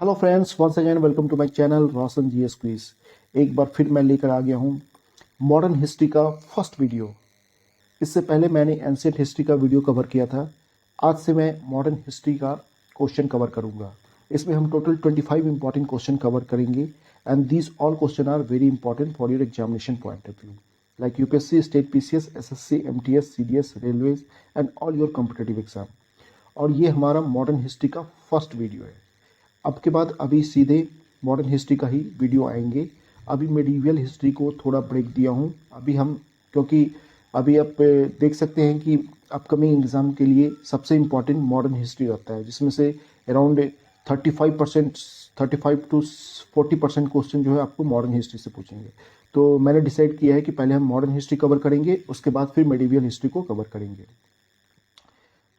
Hello friends, once again welcome to my channel Roshan GS quiz. एक बार फिर मैं लेकर आ गया हूँ मॉडर्न हिस्ट्री का फर्स्ट वीडियो। इससे पहले मैंने एंशिएंट हिस्ट्री का वीडियो कवर किया था। आज से मैं मॉडर्न हिस्ट्री का क्वेश्चन कवर करूँगा। इसमें हम टोटल 25 इंपॉर्टेंट क्वेश्चन कवर करेंगे and these all question are very important for your examination point of view, like UPSC, state PCS, SSC, MTS, CDS, railways and all your competitive exam. और ये हमारा modern history का first video है। अब के बाद अभी सीधे मॉडर्न हिस्ट्री का ही वीडियो आएंगे। अभी मेडिवल हिस्ट्री को थोड़ा ब्रेक दिया हूँ अभी हम, क्योंकि अभी आप देख सकते हैं कि अपकमिंग एग्ज़ाम के लिए सबसे इम्पॉर्टेंट मॉडर्न हिस्ट्री रहता है, जिसमें से अराउंड 35 टू 40% क्वेश्चन जो है आपको मॉडर्न हिस्ट्री से पूछेंगे। तो मैंने डिसाइड किया है कि पहले हम मॉडर्न हिस्ट्री कवर करेंगे, उसके बाद फिर मेडिवल हिस्ट्री को कवर करेंगे।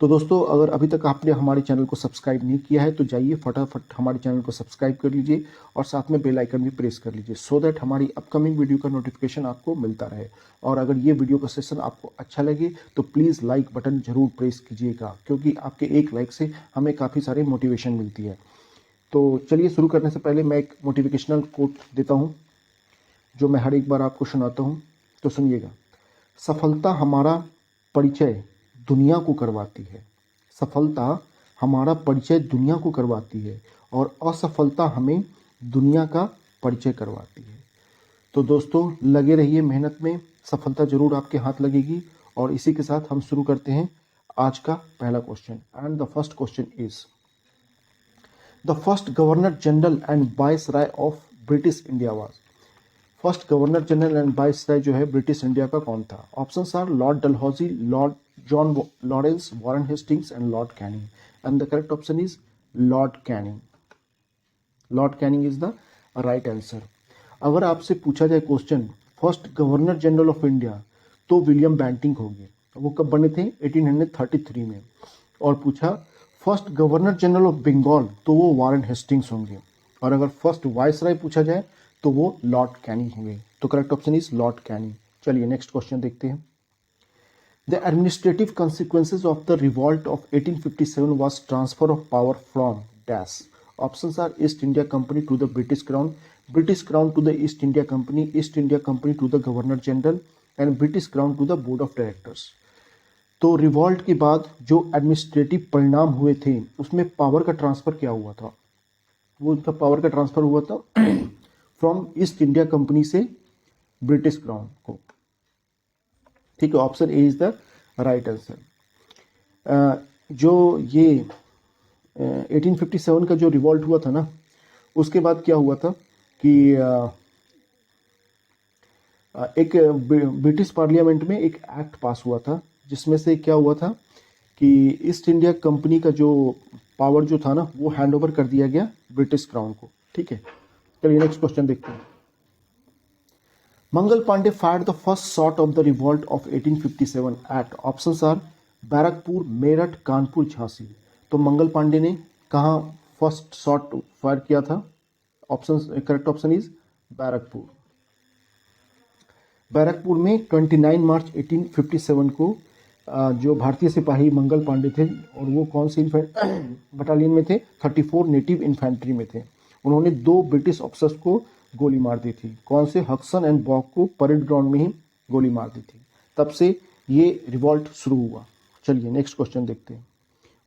तो दोस्तों, अगर अभी तक आपने हमारे चैनल को सब्सक्राइब नहीं किया है तो जाइए फटाफट हमारे चैनल को सब्सक्राइब कर लीजिए और साथ में बेल आइकन भी प्रेस कर लीजिए, सो दैट हमारी अपकमिंग वीडियो का नोटिफिकेशन आपको मिलता रहे। और अगर ये वीडियो का सेशन आपको अच्छा लगे तो प्लीज़ लाइक बटन जरूर प्रेस कीजिएगा, क्योंकि आपके एक लाइक से हमें काफ़ी सारी मोटिवेशन मिलती है। तो चलिए, शुरू करने से पहले मैं एक मोटिवेशनल कोट देता हूँ जो मैं हर एक बार आपको सुनाता हूँ, तो सुनिएगा। सफलता हमारा परिचय दुनिया को करवाती है। सफलता हमारा परिचय दुनिया को करवाती है और असफलता हमें दुनिया का परिचय करवाती है। तो दोस्तों, लगे रहिए मेहनत में, सफलता जरूर आपके हाथ लगेगी। और इसी के साथ हम शुरू करते हैं आज का पहला question. And the first question is, the first governor general and viceroy of British India was. First governor general and viceroy जो है ब्रिटिश इंडिया का कौन था? Options are Lord Dalhousie, Lord John Lawrence, Warren Hastings and Lord Canning. And the correct option is Lord Canning. Lord Canning is the right answer. अगर आपसे पूछा जाए question first governor general of India, तो William Bentinck होंगे। वो कब बने थे? 1833 में। और पूछा first governor general of Bengal, तो वो वॉरेन हेस्टिंग्स होंगे। और अगर फर्स्ट वाइसराय पूछा जाए तो वो लॉर्ड कैनिंग होंगे। तो correct option is Lord Canning. चलिए नेक्स्ट क्वेश्चन देखते हैं। The administrative consequences of the revolt of 1857 was transfer of power from dash. Options are East India Company to the British Crown, British Crown to the East India Company, East India Company to the Governor General and British Crown to the Board of Directors. तो revolt के बाद जो administrative परिणाम हुए थे उसमें power का transfer क्या हुआ था? वो उनका पावर का ट्रांसफर हुआ था फ्रॉम ईस्ट इंडिया कंपनी से ब्रिटिश क्राउन को। ठीक है, option A is the right answer. जो ये 1857 का जो रिवॉल्ट हुआ था ना, उसके बाद क्या हुआ था कि एक ब्रिटिश पार्लियामेंट में एक एक्ट पास हुआ था, जिसमें से क्या हुआ था कि ईस्ट इंडिया कंपनी का जो पावर जो था ना, वो हैंड ओवर कर दिया गया ब्रिटिश क्राउन को। ठीक है, चलिए नेक्स्ट क्वेश्चन देखते हैं। Mangal Pande fired the first shot of the revolt of 1857 at. Options are Barrackpore, Meerut, Kanpur, Jhansi. तो मंगल पांडे ने कहाँ फर्स्ट शॉट फायर किया था? Options, correct option is Barrackpore. Barrackpore में 29 मार्च 1857 को जो भारतीय सिपाही मंगल पांडे थे, और वो कौन सी बटालियन में थे? 34 नेटिव इन्फेंट्री में थे। उन्होंने 2 ब्रिटिश ऑफिसर्स को गोली मार दी थी। कौन से? हक्सन एंड बॉक को परेड ग्राउंड में ही गोली मार दी थी। तब से ये रिवॉल्ट शुरू हुआ। चलिए नेक्स्ट क्वेश्चन देखते हैं।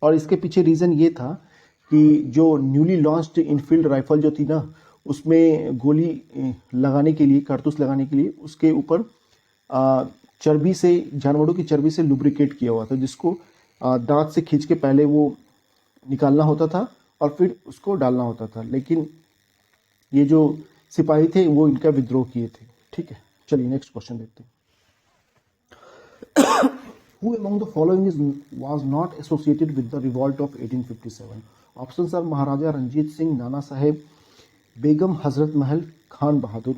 और इसके पीछे रीज़न ये था कि जो न्यूली लॉन्च्ड इनफील्ड राइफल जो थी ना, उसमें गोली लगाने के लिए, कारतूस लगाने के लिए उसके ऊपर चर्बी से, जानवरों की चर्बी से लुब्रिकेट किया हुआ था, जिसको दांत से खींच के पहले वो निकालना होता था और फिर उसको डालना होता था। लेकिन ये जो सिपाही थे वो इनका विद्रोह किए थे। ठीक है, चलिए नेक्स्ट क्वेश्चन देखते हैं। Who among the following was not associated with the revolt of 1857? Options are महाराजा रंजीत सिंह, नाना साहेब, बेगम हजरत महल, खान बहादुर।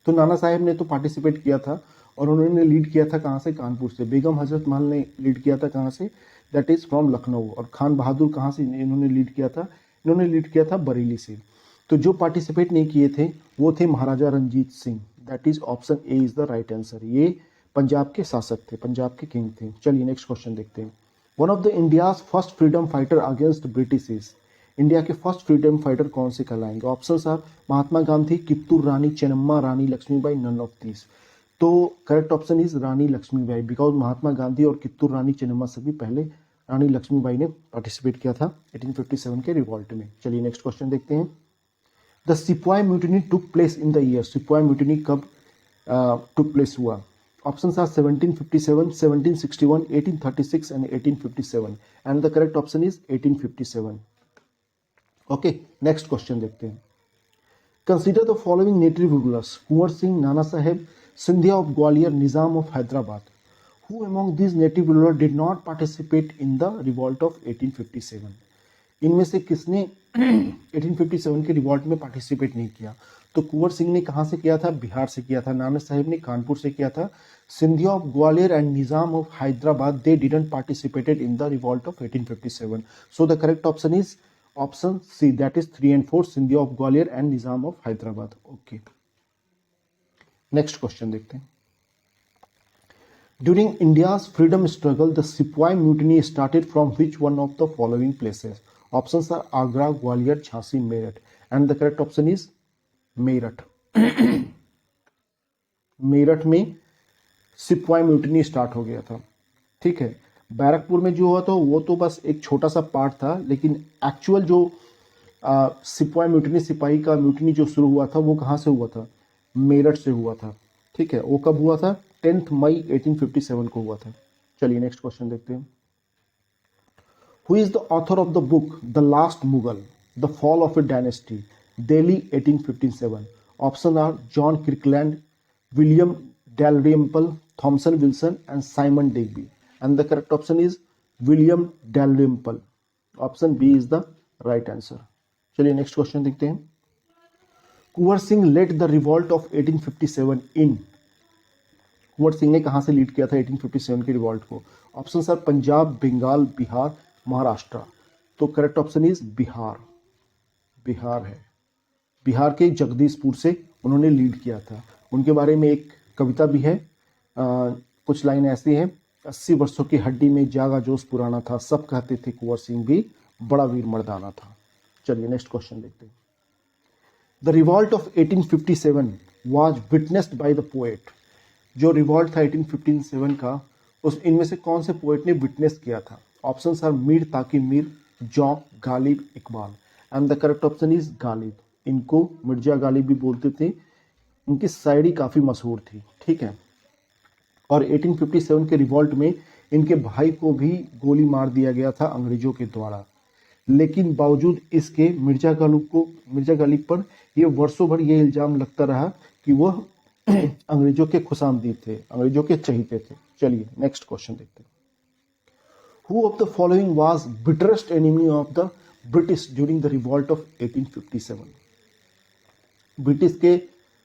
तो नाना साहेब ने तो पार्टिसिपेट किया था और उन्होंने लीड किया था कहाँ से? कानपुर से। बेगम हजरत महल ने लीड किया था कहाँ से? That is from Lucknow. और खान बहादुर कहाँ से इन्होंने लीड किया था? इन्होंने लीड किया था बरेली से। तो जो पार्टिसिपेट नहीं किए थे वो थे Maharaja Ranjit Singh. That is option A is the right answer. ये पंजाब के शासक थे, पंजाब के किंग थे। चलिए नेक्स्ट क्वेश्चन देखते हैं। One of the India's first freedom fighter against British is. India के फर्स्ट फ्रीडम फाइटर कौन से कहलाएंगे? Option are Mahatma Gandhi, Kittur Rani Chennamma, Rani Lakshmibai, none of this. तो correct option is Rani Lakshmibai, because Mahatma Gandhi और कित्तूर रानी चेन्नम्मा से भी पहले रानी लक्ष्मीबाई ने पार्टिसिपेट किया था 1857 के रिवॉल्ट में। चलिए नेक्स्ट क्वेश्चन देखते हैं। The sipahi mutiny took place in the year, sipahi mutiny कब टुक प्लेस हुआ? Options are 1757, 1761, 1836 and 1857 and the correct option is 1857। Okay, next question देखते हैं। Consider the following native rulers, Kunwar Singh, Nana Sahib, Scindia of Gwalior, Nizam of Hyderabad. Who among these native rulers did not participate in the revolt of 1857? इनमें से किसने 1857 के revolt में participate नहीं किया? तो कुंवर सिंह ने कहाँ से किया था? बिहार से किया था। नाना साहेब ने कानपुर से किया था। Scindia of Gwalior and Nizam of Hyderabad, they didn't participated in the revolt of 1857। So the correct option is option C, that is 3 and 4, Scindia of Gwalior and Nizam of Hyderabad. Okay, next question देखते हैं। During India's freedom struggle, the Sepoy Mutiny started from which one of the following places? Options are Agra, Gwalior, Jhansi, Meerut, and the correct option is Meerut. Meerut में सिपाही mutiny start हो गया था। ठीक है, बैरकपुर में जो हुआ था वो तो बस एक छोटा सा पार्ट था, लेकिन एक्चुअल जो सिपाही म्यूटिनी, सिपाही का म्यूटिनी जो शुरू हुआ था वो कहाँ से हुआ था? मेरठ से हुआ था। ठीक है, वो कब हुआ था? 10 मई 1857 को हुआ था। चलिए नेक्स्ट क्वेश्चन देखते हैं। Who is the author of the book the last Mughal, the fall of a dynasty, Delhi 1857? Option are John Kirkland, William Dalrymple, Thomson Wilson and Simon Digby, and the correct option is William Dalrymple. Option B is the right answer. चलिए next question देखते हैं। Kunwar Singh led the revolt of 1857 in, कुंवर सिंह ने कहां से lead किया था 1857 के रिवॉल्ट को? Option sir Punjab, Bengal, Bihar, Maharashtra. तो correct option is Bihar, Bihar है। बिहार के जगदीशपुर से उन्होंने लीड किया था। उनके बारे में एक कविता भी है, कुछ लाइन ऐसी है, 80 वर्षों की हड्डी में जागा जोश पुराना था, सब कहते थे कुंवर सिंह भी बड़ा वीर मर्दाना था। चलिए नेक्स्ट क्वेश्चन देखते हैं। The revolt of 1857 was witnessed by the poet, जो रिवॉल्ट था 1857 का, उस इनमें से कौन से पोएट ने विटनेस किया था? ऑप्शंस आर मीर ताकी Mir, jaw, Ghalib, Iqbal, and the correct option is Ghalib. इनको मिर्जा गालिब भी बोलते थे, इनकी शायरी काफ़ी मशहूर थी। ठीक है, और 1857 के रिवॉल्ट में इनके भाई को भी गोली मार दिया गया था अंग्रेजों के द्वारा, लेकिन बावजूद इसके मिर्जा गालिब पर ये वर्षों भर ये इल्ज़ाम लगता रहा कि वह अंग्रेजों के खुशामदीद थे, अंग्रेजों के चहीते थे। चलिए नेक्स्ट क्वेश्चन देखते हैं। Who of the following was bitterest enemy of the British during the revolt of 1857? British के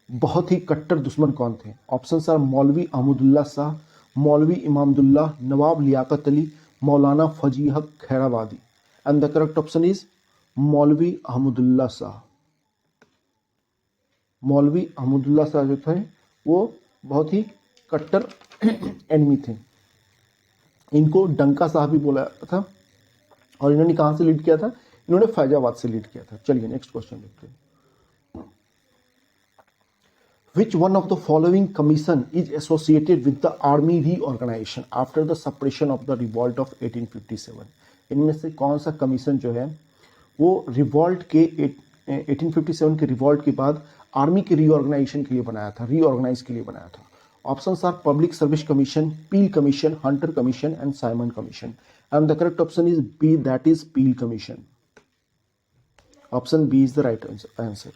बहुत ही कट्टर दुश्मन कौन थे? ऑप्शंस आर मौलवी अहमदुल्ला शाह, मौलवी इमामदुल्ला, नवाब Liaquat Ali, Maulana Fazih Khairabadi, and the correct option is Maulvi Ahmadullah Shah. मौलवी अहमदुल्ला शाह जो थे वो बहुत ही कट्टर एनिमी थे। इनको डंका साहब भी बोला था, और इन्होंने कहाँ से लीड किया था? इन्होंने फैजाबाद से लीड किया था। चलिए नेक्स्ट क्वेश्चन देखते हैं। Which one of the following commission is associated with the army reorganization after the suppression of the revolt of 1857? इनमें से कौन सा कमीशन जो है वो रिवॉल्ट के 1857 के रिवॉल्ट के बाद आर्मी के रीऑर्गेनाइजेशन के लिए बनाया था, रीऑर्गेनाइज के लिए बनाया था? Options are public service commission, Peel commission, Hunter commission and Simon commission, and the correct option is B, that is Peel commission. Option B is the right answer.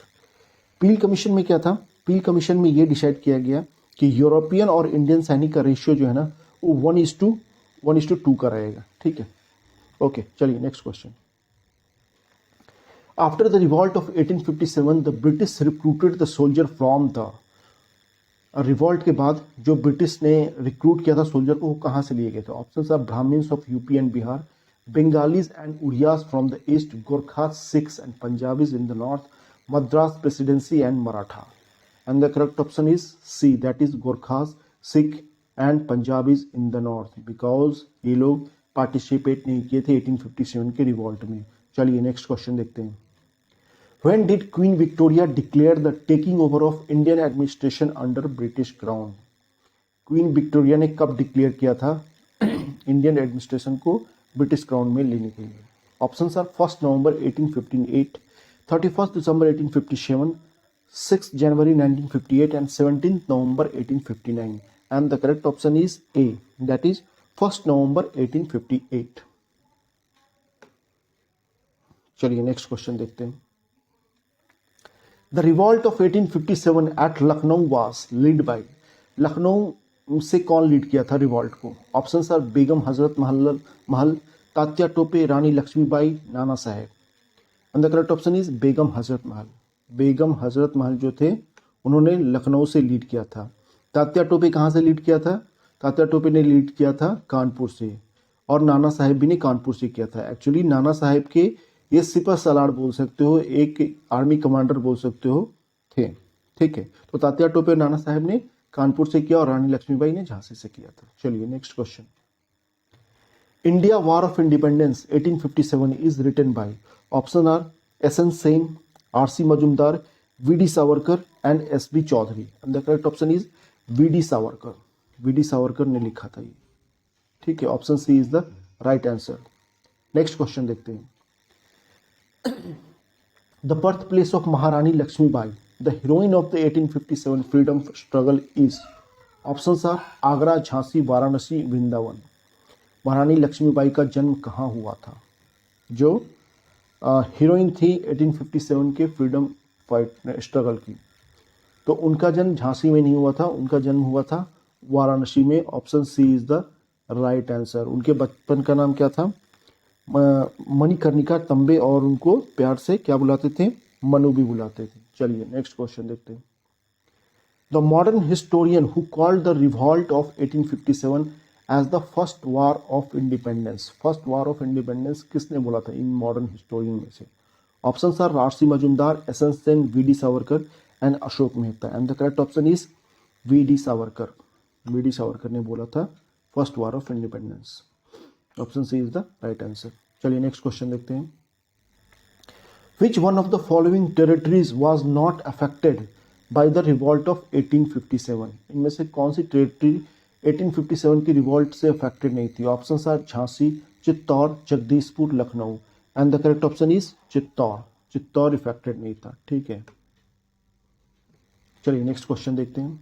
Peel commission में क्या था? पील commission में ये decide किया गया कि European और Indian सैनिक का रेशियो जो है ना वो 1:2 का रहेगा। ठीक है, ओके। चलिए next question. After the revolt of 1857 the British recruited the soldier from the, revolt के बाद जो ब्रिटिश ने रिक्रूट किया था सोल्जर को, वो कहाँ से लिए गए थे? Option are Brahmins of UP and Bihar, Bengalis and Oriyas from the east, Gurkhas, Sikhs and Punjabis in the north, Madras presidency and Maratha, and the correct option is C, that is Gorkhas, Sikh and Punjabis in the north, because ये लोग participate नहीं किए थे 1857 के revolt में। चलिए next question देखते हैं। When did Queen Victoria declare the taking over of Indian administration under British Crown? Queen Victoria ने कब डिक्लेयर किया था इंडियन एडमिनिस्ट्रेशन को ब्रिटिश क्राउन में लेने के लिए? Options are 1 November 1858, 31 December 1857, 6 January 1958 and 17 November 1859. And the correct option is A, that is 1 November 1858. चलिए नेक्स्ट क्वेश्चन देखते हैं। The revolt of 1857 at Lucknow was lead by, Lucknow से कौन लीड किया था रिवॉल्ट को? Options are Begum Hazrat Mahal, Tatya Tope, Rani Lakshmibai, Nana Sahib. And the correct option is Begum Hazrat Mahal. बेगम हजरत महल जो थे उन्होंने लखनऊ से लीड किया था. तात्या टोपे कहाँ से लीड किया था? तात्या टोपे ने लीड किया था कानपुर से, और नाना साहेब भी ने कानपुर से किया था. एक्चुअली नाना साहेब के ये सिपह सलार बोल सकते हो, एक आर्मी कमांडर बोल सकते हो थे. ठीक है, तो तात्या टोपे और नाना साहेब ने कानपुर से किया और रानी लक्ष्मीबाई ने झांसी से किया था. चलिए next question. India war of independence 1857 is written by. Option are S N. Sen, R C. Majumdar, V D. Savarkar and S B. Chaudhary. And the correct option is V D. Savarkar. V D. Savarkar ने लिखा था ये. ठीक है, option C is the right answer. Next question देखते हैं. The birth place of Maharani Laxmibai, the heroine of the 1857 freedom struggle is. Options are Agra, Jhansi, Varanasi, Vrindavan. महारानी लक्ष्मीबाई का जन्म कहाँ हुआ था? जो हीरोइन थी 1857 के फ्रीडम फाइट स्ट्रगल की, तो उनका जन्म झांसी में नहीं हुआ था, उनका जन्म हुआ था वाराणसी में. Option C is the right answer. उनके बचपन का नाम क्या था? मणिकर्णिका तंबे, और उनको प्यार से क्या बुलाते थे? मनु भी बुलाते थे. चलिए नेक्स्ट क्वेश्चन देखते हैं. The modern historian who called the revolt of 1857 as the first war of independence. First war of independence किसने बोला था इन मॉडर्न हिस्टोरियन में से? Options are R C. Majumdar, S N. Sen, V D. Savarkar and Ashok Mehta. And the correct option is V D. Savarkar. V D. Savarkar ने बोला था first war of independence. Option C is the right answer. चलिए नेक्स्ट क्वेश्चन देखते हैं. Which one of the following territories was not affected by the revolt of 1857. इनमें से कौन सी territory 1857 की रिवॉल्ट से अफेक्टेड नहीं थी? Options are Jhansi, Chittor, Jagdishpur, Lucknow. And the correct option is Chittor. Chittor affected नहीं था. ठीक है, चलिए नेक्स्ट क्वेश्चन देखते हैं.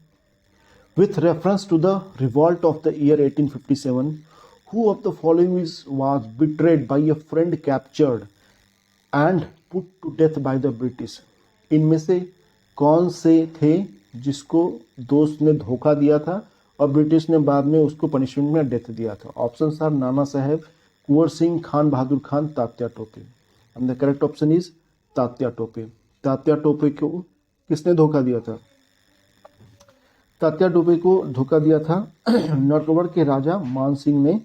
With reference to the revolt of the year 1857, who of the following was betrayed by a friend captured and put to death by the British? इनमें से कौन से थे जिसको दोस्त ने धोखा दिया था और ब्रिटिश ने बाद में उसको पनिशमेंट में डेथ दिया था? Options are Nana Sahib, Kunwar Singh, Khan Bahadur Khan, Tatya Tope. And the correct option is Tatya Tope. Tatya Tope को किसने धोखा दिया था? तात्या टोपे को धोखा दिया था नटवर के राजा मान सिंह ने.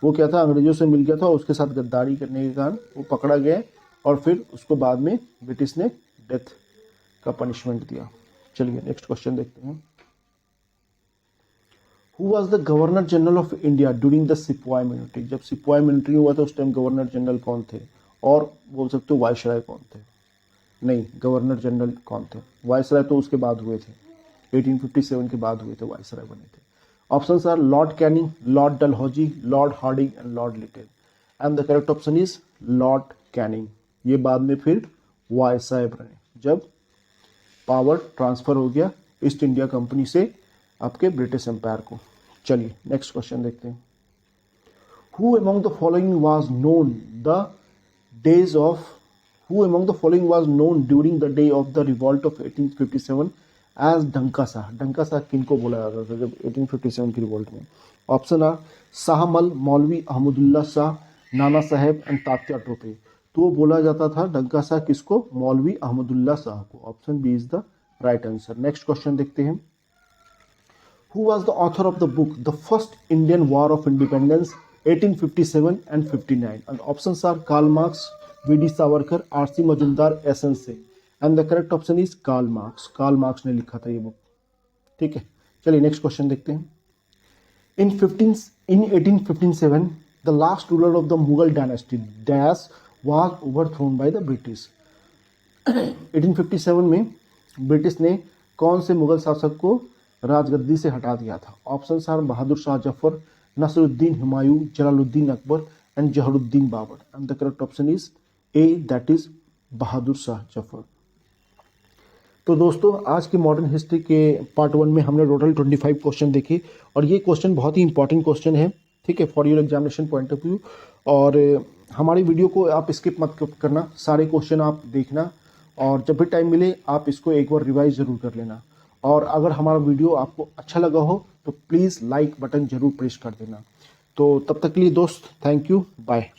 वो क्या था, अंग्रेजों से मिल गया था और उसके साथ गद्दारी करने के कारण वो पकड़ा गया और फिर उसको बाद में ब्रिटिश ने डेथ का पनिशमेंट दिया. चलिए नेक्स्ट क्वेश्चन देखते हैं. Who was the governor general of India during the sepoy military. जब सिपॉय मिलिट्री हुआ था उस टाइम गवर्नर जनरल कौन थे? और बोल सकते हो वायसराय कौन थे? नहीं, गवर्नर जनरल कौन थे? वायसराय तो उसके बाद हुए थे, 1857 के बाद हुए थे वायसराय बने थे. Options are Lord Canning, Lord Dalhousie, Lord Hardinge and Lord Lytton. And the correct option is Lord Canning. ये बाद में फिर वायसराय बने जब पावर ट्रांसफर हो गया ईस्ट इंडिया कंपनी से आपके ब्रिटिश एम्पायर को. चलिए नेक्स्ट क्वेश्चन देखते हैं. Who among the following was known during the day of the revolt of 1857 as डंका साह. डंका साह किनको बोला जाता था जब 1857 की रिवॉल्ट में? ऑप्शन आर शाहमल, मौलवी अहमदुल्ला शाह, नाना साहेब एंड तात्या टोपे. तो बोला जाता था डंका साह किसको? मौलवी अहमदुल्ला शाह को. Option B is the right answer. Next question देखते हैं. Who was the author of the book the first Indian war of independence 1857 and 59? And options are Karl Marx, V D. Savarkar, R C. Majumdar, S N. Sen. And the correct option is Karl Marx. Karl Marx ने लिखा था ये book. ठीक है, चलिए next question देखते हैं. इन 1857 the last ruler of the Mughal dynasty dash was overthrown by the British. 1857 में ब्रिटिश ने कौन से मुगल शासक को राजगद्दी से हटा दिया था? Options are Bahadur Shah Zafar, Nasiruddin Humayun, Jalaluddin Akbar and Zahiruddin Babur. And the correct option is A, that is Bahadur Shah Zafar. तो दोस्तों आज के मॉडर्न हिस्ट्री के पार्ट 1 में हमने टोटल 25 क्वेश्चन देखे और ये क्वेश्चन बहुत ही इंपॉर्टेंट क्वेश्चन है, ठीक है, for your examination point of view. और हमारी वीडियो को आप स्किप मत करना, सारे क्वेश्चन आप देखना और जब भी टाइम मिले आप इसको एक बार रिवाइज जरूर कर लेना। और अगर हमारा वीडियो आपको अच्छा लगा हो तो प्लीज़ लाइक बटन जरूर प्रेस कर देना। तो तब तक के लिए दोस्त, थैंक यू, बाय।